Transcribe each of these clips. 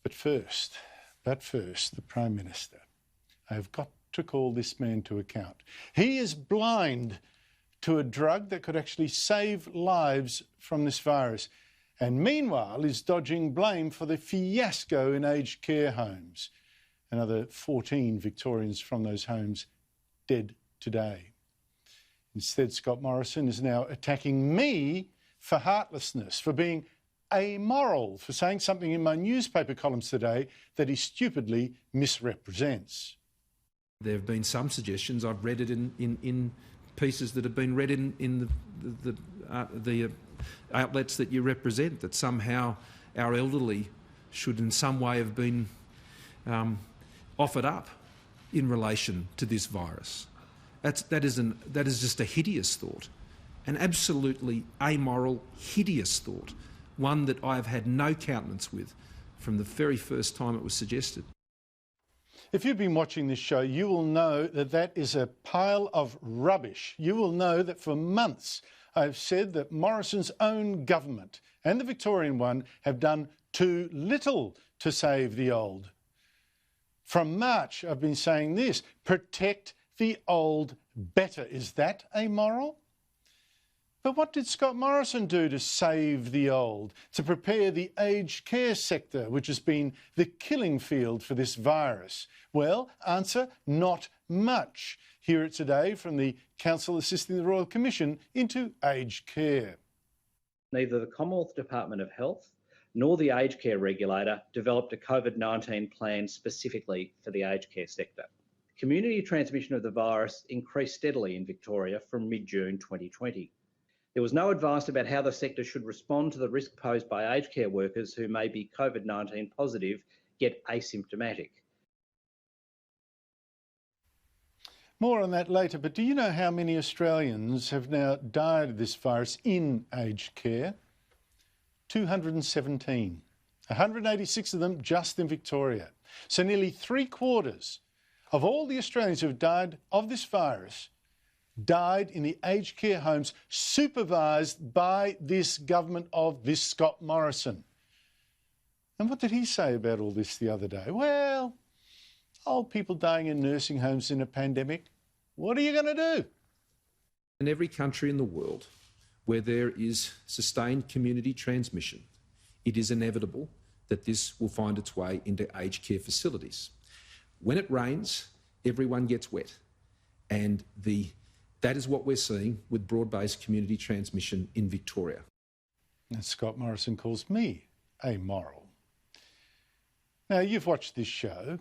But first, the Prime Minister. I have got to call this man to account. He is blind to a drug that could actually save lives from this virus, and meanwhile is dodging blame for the fiasco in aged care homes. Another 14 Victorians from those homes dead today. Instead, Scott Morrison is now attacking me for heartlessness, for being amoral, for saying something in my newspaper columns today that he stupidly misrepresents. There have been some suggestions, I've read it in pieces that have been read in the outlets that you represent, that somehow our elderly should in some way have been offered up in relation to this virus. That is just a hideous thought, an absolutely amoral, hideous thought, one that I have had no countenance with from the very first time it was suggested. If you've been watching this show, you will know that that is a pile of rubbish. You will know that for months I've said that Morrison's own government and the Victorian one have done too little to save the old. From March, I've been saying this: protect the old better. Is that amoral? But what did Scott Morrison do to save the old, to prepare the aged care sector, which has been the killing field for this virus? Well, answer, not much. Hear it today from the Council assisting the Royal Commission into aged care. Neither the Commonwealth Department of Health nor the aged care regulator developed a COVID-19 plan specifically for the aged care sector. Community transmission of the virus increased steadily in Victoria from mid-June 2020. There was no advice about how the sector should respond to the risk posed by aged care workers who may be COVID-19 positive yet asymptomatic. More on that later, but do you know how many Australians have now died of this virus in aged care? 217. 186 of them just in Victoria. So nearly 3/4 of all the Australians who have died of this virus died in the aged care homes supervised by this government of this Scott Morrison. And what did he say about all this the other day? Well, old people dying in nursing homes in a pandemic, what are you going to do? In every country in the world where there is sustained community transmission, it is inevitable that this will find its way into aged care facilities. When it rains, everyone gets wet, and that is what we're seeing with broad-based community transmission in Victoria. And Scott Morrison calls me amoral. Now, you've watched this show.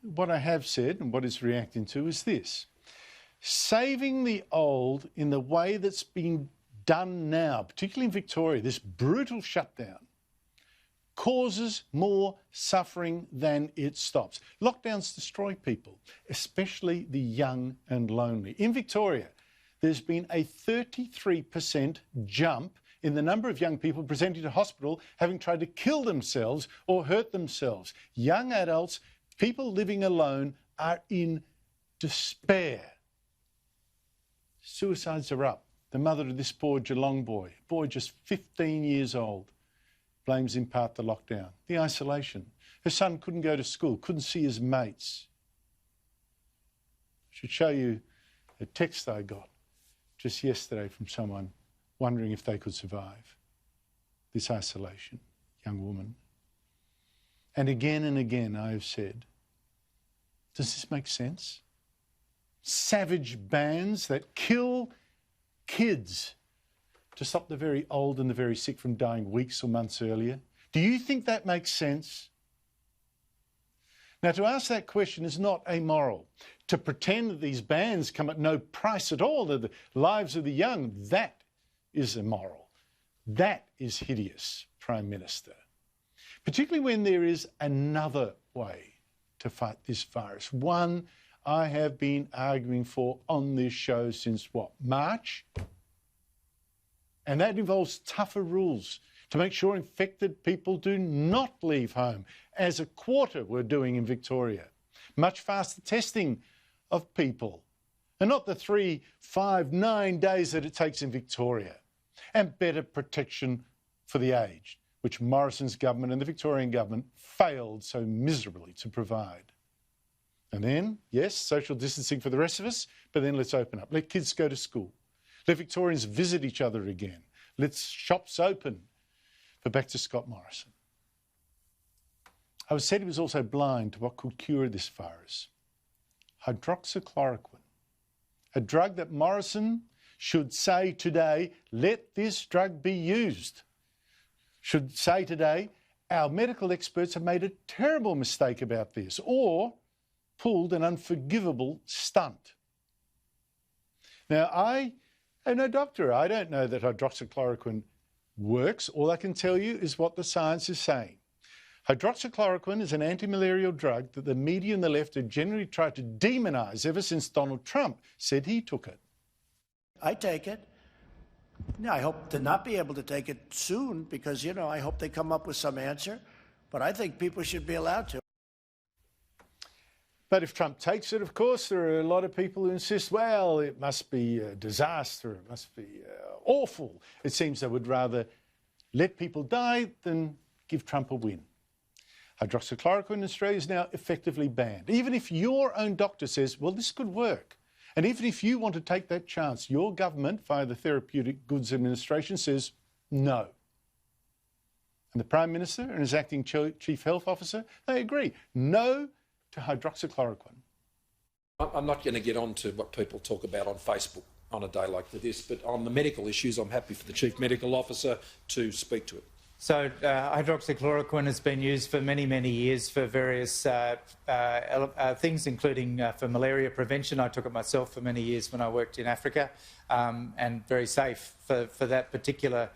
What I have said and what it's reacting to is this: saving the old in the way that's being done now, particularly in Victoria, this brutal shutdown, causes more suffering than it stops. Lockdowns destroy people, especially the young and lonely. In Victoria, there's been a 33% jump in the number of young people presenting to hospital having tried to kill themselves or hurt themselves. Young adults, people living alone, are in despair. Suicides are up. The mother of this poor Geelong boy, a boy just 15 years old, blames in part the lockdown, the isolation. Her son couldn't go to school, couldn't see his mates. I should show you a text I got just yesterday from someone wondering if they could survive this isolation, young woman. And again I have said, does this make sense? Savage bans that kill kids to stop the very old and the very sick from dying weeks or months earlier. Do you think that makes sense? Now, to ask that question is not amoral. To pretend that these bans come at no price at all to the lives of the young, that is immoral. That is hideous, Prime Minister. Particularly when there is another way to fight this virus. One I have been arguing for on this show since, what, March? And that involves tougher rules to make sure infected people do not leave home, as a quarter were doing in Victoria. Much faster testing of people, and not the 3, 5, 9 days that it takes in Victoria. And better protection for the aged. which Morrison's government and the Victorian government failed so miserably to provide. And then, yes, social distancing for the rest of us, but then let's open up. Let kids go to school. Let Victorians visit each other again. Let shops open. But back to Scott Morrison. I was said he was also blind to what could cure this virus. Hydroxychloroquine, a drug that Morrison should say today, let this drug be used. Should say today, our medical experts have made a terrible mistake about this, or pulled an unforgivable stunt. Now, I am no doctor. I don't know that hydroxychloroquine works. All I can tell you is what the science is saying. Hydroxychloroquine is an anti-malarial drug that the media and the left have generally tried to demonise ever since Donald Trump said he took it. I take it. I hope to not be able to take it soon because, I hope they come up with some answer. But I think people should be allowed to. But if Trump takes it, of course, there are a lot of people who insist, well, it must be a disaster, it must be awful. It seems they would rather let people die than give Trump a win. Hydroxychloroquine in Australia is now effectively banned. Even if your own doctor says, well, this could work, and even if you want to take that chance, your government, via the Therapeutic Goods Administration, says no. And the Prime Minister and his acting Chief Health Officer, they agree. No to hydroxychloroquine. I'm not going to get on to what people talk about on Facebook on a day like this, but on the medical issues, I'm happy for the Chief Medical Officer to speak to it. So hydroxychloroquine has been used for many, many years for various things, including for malaria prevention. I took it myself for many years when I worked in Africa, and very safe for that particular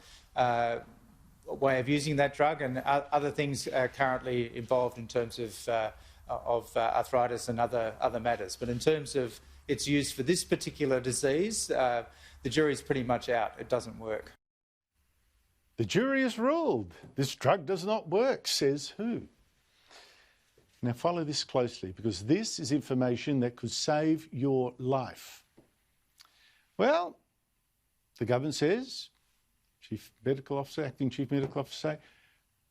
way of using that drug, and other things are currently involved in terms of arthritis and other matters. But in terms of its use for this particular disease, the jury's pretty much out. It doesn't work. The jury has ruled. This drug does not work, says who? Now follow this closely, because this is information that could save your life. Well, the government says, Chief Medical Officer, Acting Chief Medical Officer,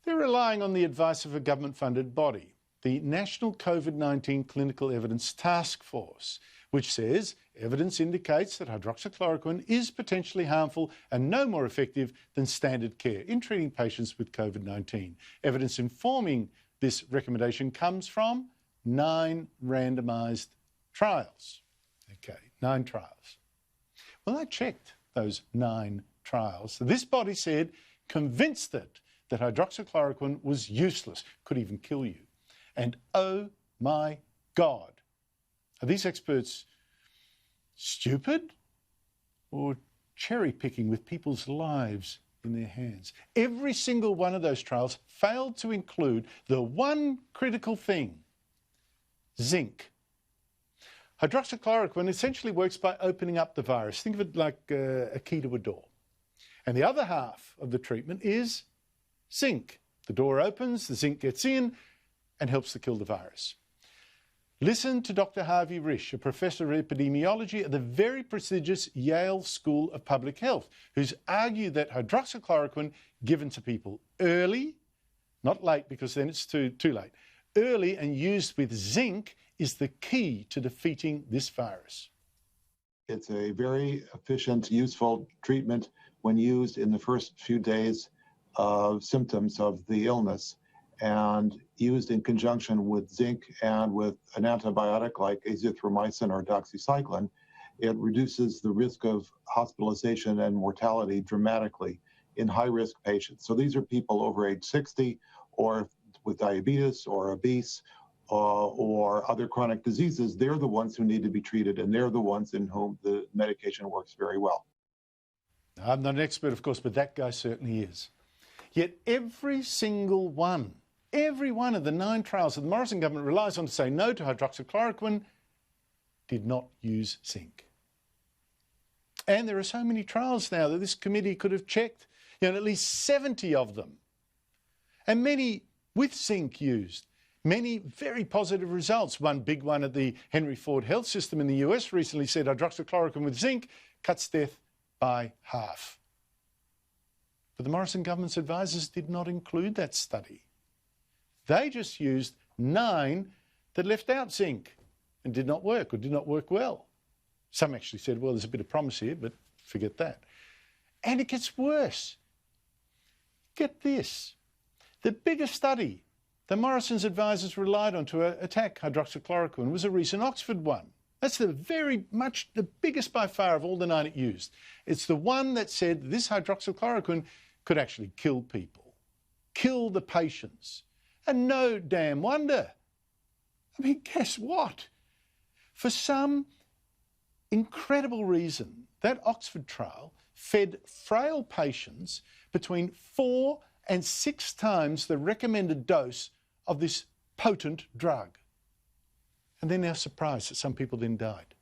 they're relying on the advice of a government-funded body, the National COVID-19 Clinical Evidence Task Force, which says evidence indicates that hydroxychloroquine is potentially harmful and no more effective than standard care in treating patients with COVID-19. Evidence informing this recommendation comes from 9 randomised trials. Okay, 9 trials. Well, I checked those 9 trials. This body said, convinced that hydroxychloroquine was useless, could even kill you. And oh my God, are these experts stupid or cherry-picking with people's lives in their hands? Every single one of those trials failed to include the one critical thing, zinc. Hydroxychloroquine essentially works by opening up the virus. Think of it like a key to a door. And the other half of the treatment is zinc. The door opens, the zinc gets in and helps to kill the virus. Listen to Dr. Harvey Risch, a professor of epidemiology at the very prestigious Yale School of Public Health, who's argued that hydroxychloroquine given to people early, not late because then it's too late, early and used with zinc is the key to defeating this virus. It's a very efficient, useful treatment when used in the first few days of symptoms of the illness, and used in conjunction with zinc and with an antibiotic like azithromycin or doxycycline, it reduces the risk of hospitalization and mortality dramatically in high-risk patients. So these are people over age 60 or with diabetes or obese or other chronic diseases. They're the ones who need to be treated, and they're the ones in whom the medication works very well. I'm not an expert, of course, but that guy certainly is. Yet every single one, every one of the 9 trials that the Morrison government relies on to say no to hydroxychloroquine did not use zinc. And there are so many trials now that this committee could have checked, at least 70 of them. And many with zinc used. Many very positive results. One big one at the Henry Ford Health System in the US recently said hydroxychloroquine with zinc cuts death by half. But the Morrison government's advisors did not include that study. They just used 9 that left out zinc and did not work or did not work well. Some actually said, well, there's a bit of promise here, but forget that. And it gets worse. Get this. The biggest study the Morrison's advisors relied on to attack hydroxychloroquine was a recent Oxford one. That's the biggest by far of all the 9 it used. It's the one that said this hydroxychloroquine could actually kill people, kill the patients. And no damn wonder. I mean, guess what? For some incredible reason, that Oxford trial fed frail patients between 4 and 6 times the recommended dose of this potent drug. And they're now surprised that some people then died.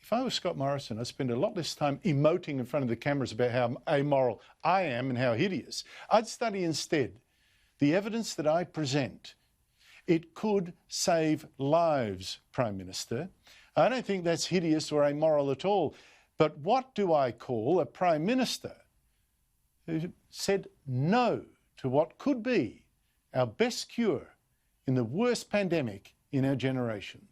If I was Scott Morrison, I'd spend a lot less time emoting in front of the cameras about how amoral I am and how hideous. I'd study instead the evidence that I present. It could save lives, Prime Minister. I don't think that's hideous or amoral at all. But what do I call a Prime Minister who said no to what could be our best cure in the worst pandemic in our generation?